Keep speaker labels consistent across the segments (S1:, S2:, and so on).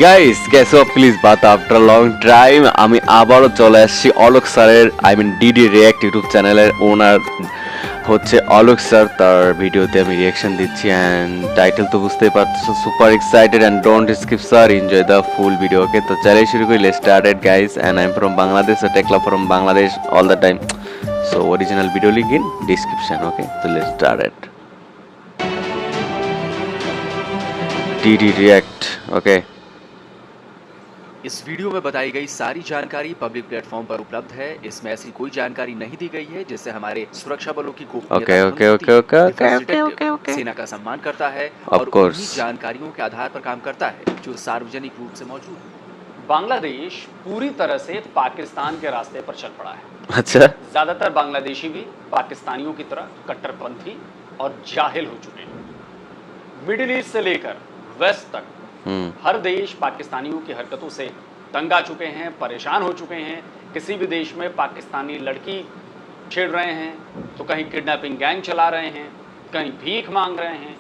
S1: Guys guess of please Baat after long time আমি আবারও চলে আসছি অলোক স্যারের ডিডি রিয়াক্ট ইউটিউব চ্যানেলের ওনার হচ্ছে অলোক স্যার। তার ভিডিওতে আমি রিয়াকশন দিচ্ছি অ্যান্ড টাইটেল তো বুঝতেই পারছো, super excited and don't skip sir, enjoy the full video. Okay, তো চলে শুরু করি। Let's started guys and I am from Bangladesh, টেকলা from Bangladesh all the time. So original video link in description. Okay, তো let's started. DD react. Okay,
S2: इस video में बताई गई सारी जानकारी पब्लिक प्लेटफॉर्म पर उपलब्ध है। इसमें ऐसी कोई जानकारी नहीं दी गई है जिससे हमारे सुरक्षा बलों की गोपनीयता सेना का सम्मान करता है और उन्हीं जानकारियों के आधार पर काम करता है जो सार्वजनिक रूप से मौजूद है।
S3: बांग्लादेश पूरी तरह से पाकिस्तान के रास्ते पर चल पड़ा है।
S1: अच्छा,
S3: ज्यादातर बांग्लादेशी भी पाकिस्तानियों की तरह कट्टरपंथी और जाहिल हो चुके हैं। मिडिल ईस्ट से लेकर वेस्ट तक हर देश पाकिस्तानियों की हरकतों से तंग आ चुके हैं, परेशान हो चुके हैं। किसी भी देश में पाकिस्तानी लड़की छेड़ रहे हैं तो कहीं किडनैपिंग गैंग चला रहे हैं, कहीं भीख मांग रहे हैं।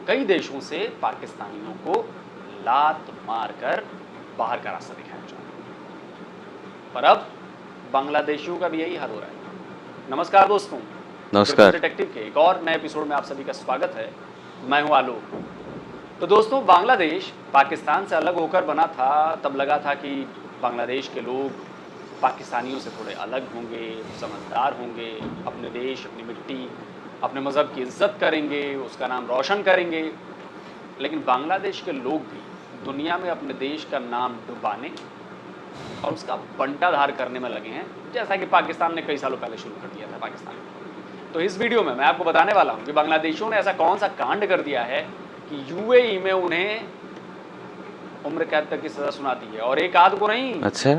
S3: कई देशों से पाकिस्तानियों को लात मारकर बाहर का रास्ता दिखाया जा रहा है, पर अब बांग्लादेशियों का भी यही हाल हो रहा है। नमस्कार दोस्तों,
S1: नमस्कार
S3: डिटेक्टिव के एक और नए एपिसोड में आप सभी का स्वागत है। मैं हूं आलोक। तो दोस्तों, बांग्लादेश पाकिस्तान से अलग होकर बना था, तब लगा था कि बांग्लादेश के लोग पाकिस्तानियों से थोड़े अलग होंगे, समझदार होंगे, अपने देश, अपनी मिट्टी, अपने मज़हब की इज्जत करेंगे, उसका नाम रोशन करेंगे। लेकिन बांग्लादेश के लोग भी दुनिया में अपने देश का नाम डुबाने और उसका बंटाधार करने में लगे हैं, जैसा कि पाकिस्तान ने कई सालों पहले शुरू कर दिया था पाकिस्तान में। तो इस वीडियो में मैं आपको बताने वाला हूँ कि बांग्लादेशियों ने ऐसा कौन सा कांड कर दिया है कि यूएई में उन्हें उम्र कैद तक की सजा सुना दी है, और एक आध को नहीं।
S1: अच्छा,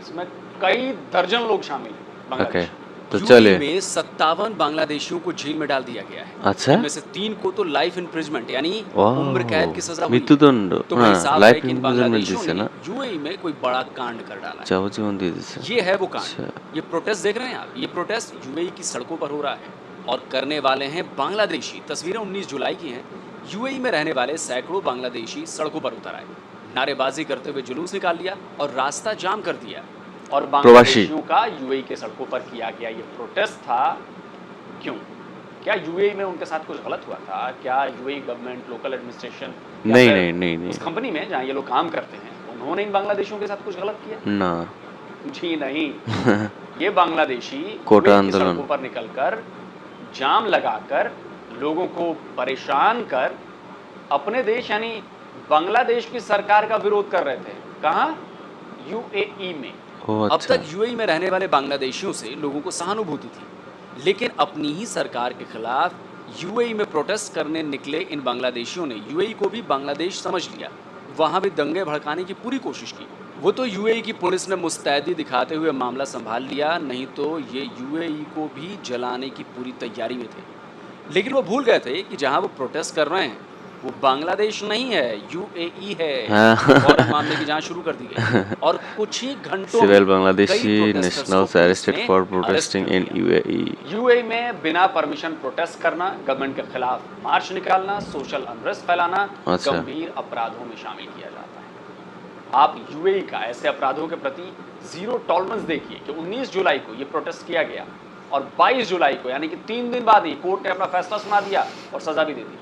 S3: इसमें कई दर्जन लोग शामिल हैं।
S1: ओके, तो
S2: यूएई
S1: चलिए।
S2: में 57 बांग्लादेशियों को जेल में डाल दिया गया है।
S1: अच्छा,
S2: इनमें से 3 को तो लाइफ इम्प्रिजमेंट यानी उम्र कैद की सजा हुई है।
S1: মৃত্যুদণ্ড।
S2: तो
S1: হ্যাঁ,
S2: भाई साहब
S1: লাইফ
S2: है कि इन
S1: ইমপ্রিজনমেন্ট
S2: बांग्लादेशियों
S1: দিচ্ছে
S2: ने
S1: না,
S2: यूएई में कोई बड़ा कांड कर डाला है।
S1: যাবজ্জীবন দিয়ে দিচ্ছে।
S2: ये है वो कांड।
S1: अच्छा।
S2: ये प्रोटेस्ट देख रहे हैं आप, ये प्रोटेस्ट यूएई की सड़कों पर हो रहा है और करने वाले हैं बांग्लादेशी। तस्वीरें 19 जुलाई की हैं। यूएई में रहने वाले सैकड़ों बांग्लादेशी सड़कों पर उतर आए, नारेबाजी करते हुए जुलूस निकाल लिया और रास्ता जाम कर दिया।
S3: और बांग्लादेशियों का यूएई के सड़कों पर किया गया ये प्रोटेस्ट था। क्यों? क्या यूएई में उनके साथ कुछ गलत हुआ था? क्या यूएई गवर्नमेंट, लोकल एडमिनिस्ट्रेशन,
S1: नहीं
S3: उस कंपनी में जहाँ ये लोग काम करते हैं, उन्होंने इन बांग्लादेशियों के साथ कुछ गलत किया?
S1: না,
S3: जी नहीं। ये बांग्लादेशी
S1: कोटा
S3: यूएई की
S1: आंदोलन।
S3: सड़कों पर निकलकर जाम लगाकर लोगों को परेशान कर अपने देश यानी बांग्लादेश की सरकार का विरोध कर रहे थे। कहाँ? यूएई में।
S1: ও
S2: अब
S1: আচ্ছা,
S2: तक यूएई में रहने वाले बांग्लादेशियों से लोगों को सहानुभूति थी, लेकिन अपनी ही सरकार के खिलाफ यूएई में प्रोटेस्ट करने निकले इन बांग्लादेशियों ने यूएई को भी बांग्लादेश समझ लिया। वहां भी दंगे भड़काने की पूरी कोशिश की। वो तो यूएई की पुलिस ने मुस्तैदी दिखाते हुए मामला संभाल लिया, नहीं तो ये यूएई को भी जलाने की पूरी तैयारी में थे। लेकिन वो भूल गए थे कि जहां वो प्रोटेस्ट कर रहे हैं वो बांग्लादेश नहीं है, यूएई है। और मामले की जांच शुरू कर दी गई और कुछ ही घंटों
S1: সিভিল
S2: में
S1: বাংলাদেশি
S2: कई protesters
S1: ন্যাশনালস
S2: को पुलिस
S1: অ্যারেস্টেড
S2: ने
S1: ফর
S2: arrest
S1: প্রোটেস্টিং
S2: कर
S1: ইন
S2: लिया।
S1: ইউএই।
S3: यूएई में बिना परमिशन प्रोटेस्ट करना, गवर्नमेंट के खिलाफ मार्च निकालना, सोशल अनरेस्ट फैलाना
S1: अच्छा।
S3: गंभीर अपराधों में शामिल किया जाता है। आप यूएई का ऐसे अपराधों के प्रति जीरो टॉलरेंस देखिए कि 19 जुलाई को ये प्रोटेस्ट किया गया और 22 जुलाई को यानी कि 3 दिन बाद ही कोर्ट ने अपना फैसला सुना दिया और सजा भी दे दी,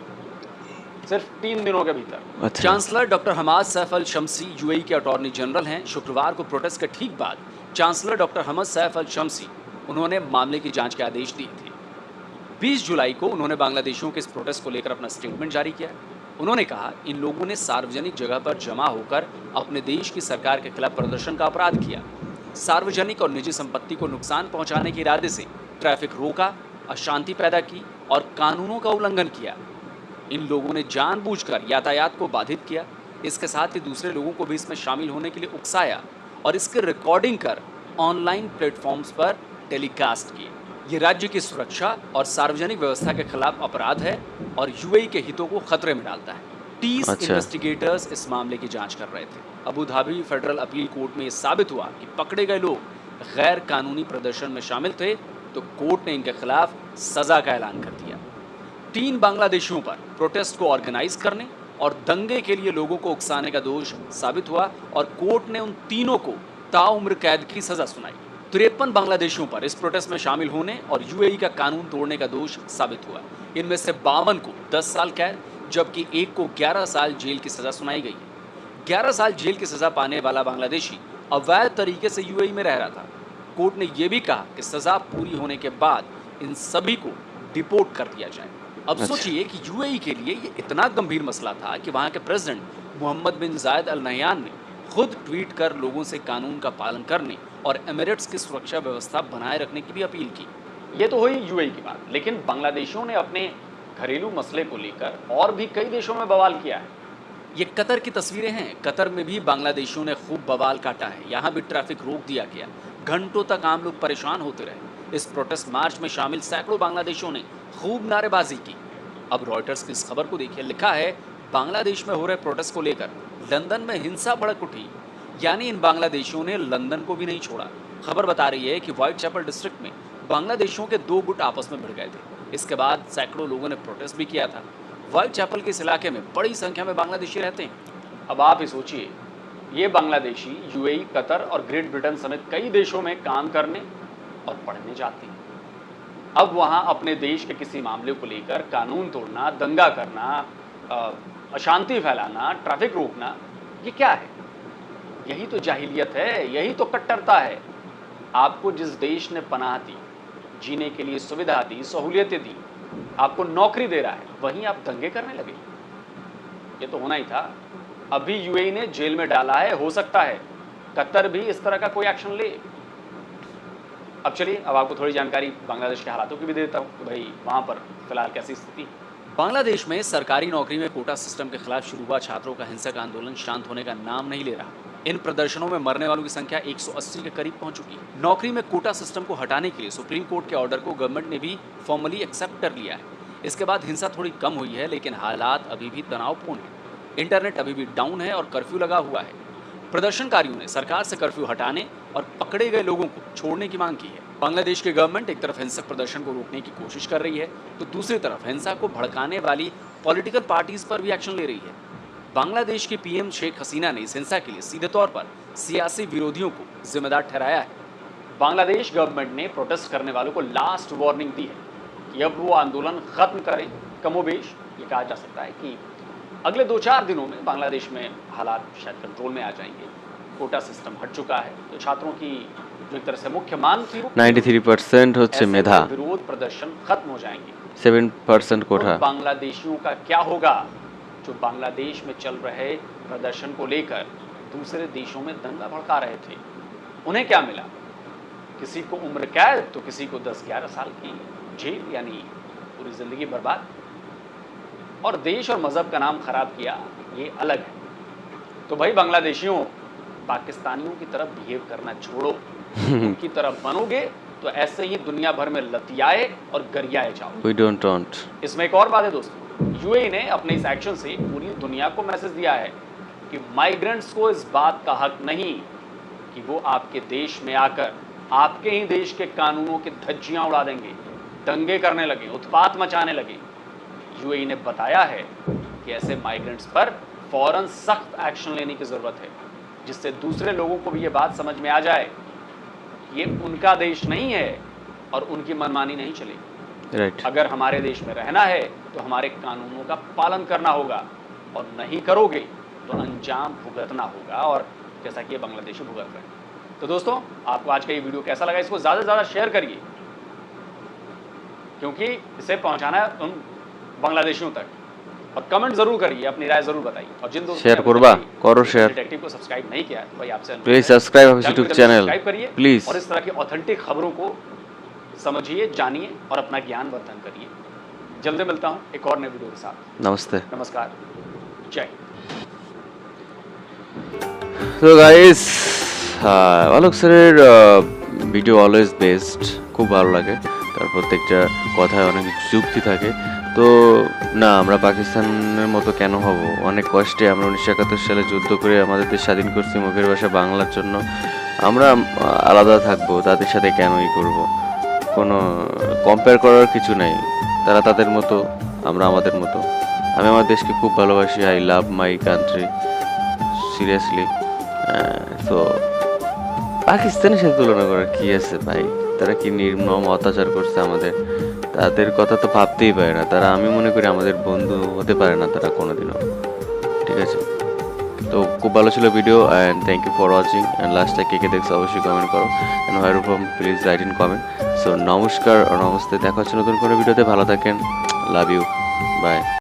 S3: सिर्फ 3 दिनों के भीतर।
S1: अच्छा,
S2: चांसलर डॉक्टर हमाद सैफ अल शम्सी यूएई के अटॉर्नी जनरल हैं। शुक्रवार को प्रोटेस्ट के ठीक बाद चांसलर डॉक्टर हमाद सैफ अल शम्सी उन्होंने मामले की जांच के आदेश दिए थे। 20 जुलाई को उन्होंने बांग्लादेशियों के इस प्रोटेस्ट को लेकर अपना स्टेटमेंट जारी किया। उन्होंने कहा, इन लोगों ने सार्वजनिक जगह पर जमा होकर अपने देश की सरकार के खिलाफ प्रदर्शन का अपराध किया, सार्वजनिक और निजी संपत्ति को नुकसान पहुंचाने के इरादे से ट्रैफिक रोका, अशांति पैदा की और कानूनों का उल्लंघन किया। इन लोगों ने जानबूझकर यातायात को बाधित किया, इसके साथ ही दूसरे लोगों को भी इसमें शामिल होने के लिए उकसाया और इसकी रिकॉर्डिंग कर ऑनलाइन प्लेटफॉर्म्स पर टेलीकास्ट किए। ये राज्य की सुरक्षा और सार्वजनिक व्यवस्था के खिलाफ अपराध है और यूएई के हितों को खतरे में डालता है। 30
S1: अच्छा।
S2: इन्वेस्टिगेटर्स इस मामले की जांच कर रहे थे। Abu Dhabi federal appeal court में ये साबित हुआ कि पकड़े गए लोग गैर कानूनी प्रदर्शन में शामिल थे, तो कोर्ट ने इनके खिलाफ सजा का ऐलान कर दिया। 3 बांग्लादेशियों पर प्रोटेस्ट को ऑर्गेनाइज करने और दंगे के लिए लोगों को उकसाने का दोष साबित हुआ और कोर्ट ने उन तीनों को ताउम्र कैद की सजा सुनाई। 53 बांग्लादेशियों पर इस प्रोटेस्ट में शामिल होने और यूएई का कानून तोड़ने का दोष साबित हुआ। इनमें से 52 को 10 साल कैद जबकि एक को 11 साल जेल की सजा सुनाई गई है। 11 साल जेल की सजा पाने वाला बांग्लादेशी अवैध तरीके से यूएई में रह रहा था। कोर्ट ने यह भी कहा कि सजा पूरी होने के बाद इन सभी को डिपोर्ट कर दिया जाए। अब सोचिए कि यूएई के लिए ये इतना गंभीर मसला था कि वहां के प्रेसिडेंट मोहम्मद बिन जायद अल नहयान ने खुद ट्वीट कर लोगों से कानून का पालन करने और एमिरेट्स की सुरक्षा व्यवस्था बनाए रखने की भी अपील की।
S3: ये तो हुई यूएई की बात, लेकिन बांग्लादेशियों ने अपने घरेलू मसले को लेकर और भी कई देशों में बवाल किया है।
S2: ये कतर की तस्वीरें हैं। कतर में भी बांग्लादेशियों ने खूब बवाल काटा है। यहाँ भी ट्रैफिक रोक दिया गया, घंटों तक आम लोग परेशान होते रहे। इस प्रोटेस्ट मार्च में शामिल सैकड़ों बांग्लादेशियों ने खूब नारेबाजी की। अब रॉयटर्स की इस खबर को देखिए, लिखा है बांग्लादेश में हो रहे प्रोटेस्ट को लेकर लंदन में हिंसा भड़क उठी, यानी इन बांग्लादेशियों ने लंदन को भी नहीं छोड़ा। खबर बता रही है कि व्हाइट चैपल डिस्ट्रिक्ट में बांग्लादेशियों के 2 गुट आपस में भिड़ गए थे। इसके बाद सैकड़ों लोगों ने प्रोटेस्ट भी किया था। व्हाइट चैपल के इस इलाके में बड़ी संख्या में बांग्लादेशी रहते हैं।
S3: अब आप ही सोचिए, ये बांग्लादेशी यूएई, कतर और ग्रेट ब्रिटेन समेत कई देशों में काम करने और पढ़ने जाते हैं। अब वहाँ अपने देश के किसी मामले को लेकर कानून तोड़ना, दंगा करना, अशांति फैलाना, ट्रैफिक रोकना, ये क्या है? यही तो जाहिलियत है, यही तो कट्टरता है। आपको जिस देश ने पनाह दी, जीने के लिए सुविधा दी, सहूलियतें दी, आपको नौकरी दे रहा है, वहीं आप दंगे करने लगे। ये तो होना ही था। अभी यूएई ने जेल में डाला है, हो सकता है कतर भी इस तरह का कोई एक्शन ले। अब चलिए, अब आपको थोड़ी जानकारी बांग्लादेश के हालातों की भी देता हूँ कि भाई वहाँ पर फिलहाल कैसी स्थिति।
S2: बांग्लादेश में सरकारी नौकरी में कोटा सिस्टम के खिलाफ शुरू हुआ छात्रों का हिंसक आंदोलन शांत होने का नाम नहीं ले रहा। इन प्रदर्शनों में मरने वालों की संख्या 180 के करीब पहुंच चुकी है। नौकरी में कोटा सिस्टम को हटाने के लिए सुप्रीम कोर्ट के ऑर्डर को गवर्नमेंट ने भी फॉर्मली एक्सेप्ट कर लिया है। इसके बाद हिंसा थोड़ी कम हुई है, लेकिन हालात अभी भी तनावपूर्ण है। इंटरनेट अभी भी डाउन है और कर्फ्यू लगा हुआ है। प्रदर्शनकारियों ने सरकार से कर्फ्यू हटाने और पकड़े गए लोगों को छोड़ने की मांग की है। बांग्लादेश की गवर्नमेंट एक तरफ हिंसक प्रदर्शन को रोकने की कोशिश कर रही है, तो दूसरी तरफ हिंसा को भड़काने वाली पॉलिटिकल पार्टीज पर भी एक्शन ले रही है। बांग्लादेश की पीएम शेख हसीना ने इस हिंसा के लिए सीधे तौर पर सियासी विरोधियों को जिम्मेदार ठहराया है।
S3: बांग्लादेश गवर्नमेंट ने प्रोटेस्ट करने वालों को लास्ट वार्निंग दी है कि अब वो आंदोलन खत्म करें। कमोबेश ये कहा जा सकता है कि अगले 2-4 दिनों में बांग्लादेश में हालात शायद कंट्रोल में आ जाएंगे। कोटा सिस्टम हट चुका है, तो छात्रों की जो एक तरह से मुख्य मांग थी
S1: 93% होच्छे मेधा,
S3: विरोध प्रदर्शन खत्म हो जाएंगे।
S1: 7% कोटा।
S3: बांग्लादेशियों का क्या होगा जो बांग्लादेश में चल रहे प्रदर्शन को लेकर दूसरे देशों में दंगा भड़का रहे थे? उन्हें क्या मिला? किसी को उम्र कैद तो किसी को 10-11 साल की जेल, यानी पूरी जिंदगी बर्बाद। और देश और मजहब का नाम खराब किया, ये अलग है। तो भाई बांग्लादेशियों, पाकिस्तानियों की तरफ बिहेव करना छोड़ो। उनकी तरफ बनोगे तो ऐसे ही दुनिया भर में लतियाए और गरियाए जाओ।
S1: We don't want.
S3: इसमें एक और बात है दोस्तों, यूएई ने अपने इस एक्शन से पूरी दुनिया को मैसेज दिया है कि माइग्रेंट्स को इस बात का हक नहीं कि वो आपके देश में आकर आपके ही देश के कानूनों की धज्जियां उड़ा देंगे, दंगे करने लगे, उत्पात मचाने लगे। यूएई ने बताया है कि ऐसे माइग्रेंट्स पर फौरन सख्त एक्शन लेने की जरूरत है, जिससे दूसरे लोगों को भी ये बात समझ में आ जाए ये उनका देश नहीं है और उनकी मनमानी नहीं चलेगी।
S1: Right.
S3: अगर हमारे देश में रहना है तो हमारे कानूनों का पालन करना होगा, और नहीं करोगे तो अंजाम भुगतना होगा, और जैसा कि ये बांग्लादेशी भुगत रहे हैं। तो दोस्तों, आपको आज का ये वीडियो कैसा लगा? इसको ज़्यादा से ज़्यादा शेयर करिए, क्योंकि इसे पहुंचाना है उन बांग्लादेशियों तक। और कमेंट जरूर करिए, अपनी राय जरूर बताइए। और जिन दोस्तों
S1: शेयर करबा करो शेयर,
S3: डिटेक्टिव को सब्सक्राइब नहीं किया है तो भाई आपसे
S1: please subscribe our YouTube channel
S3: subscribe करिए
S1: प्लीज,
S3: और इस तरह की ऑथेंटिक खबरों को समझिए, जानिए और अपना ज्ञान वर्धन करिए। जल्दी मिलता हूं एक और नए वीडियो के साथ।
S1: नमस्ते।
S3: नमस्कार, जय।
S1: तो গাইস, অলোক স্যারের ভিডিও অলওয়েজ বেস্ট, খুব ভালো লাগে। তার প্রত্যেকটা কথায় অনেক যুক্তি থাকে। তো না, আমরা পাকিস্তানের মতো কেন হব? অনেক কষ্টে আমরা 1971 সালে যুদ্ধ করে আমাদের দেশ স্বাধীন করছি মুখের ভাষা বাংলার জন্য। আমরা আলাদা থাকবো, তাদের সাথে কেনই করব? কোনো কম্পেয়ার করার কিছু নাই। তারা তাদের মতো, আমরা আমাদের মতো। আমি আমার দেশকে খুব ভালোবাসি, I love my country seriously. তো পাকিস্তানের সাথে তুলনা করার কি আছে ভাই, তারা কি নির্মম অত্যাচার করছে আমাদের, তাদের কথা তো ভাবতেই পারে না তারা। আমি মনে করি আমাদের বন্ধু হতে পারে না তারা কোনোদিনও, ঠিক আছে। তো খুব ভালো ছিল video, and thank you for watching. And লাস্টে কে কে দেখছো অবশ্যই কমেন্ট করো, and where from please write in comment. So নমস্কার, নমস্তে, দেখা হচ্ছে নতুন কোনো ভিডিওতে। ভালো থাকেন, লাভ ইউ, বাই।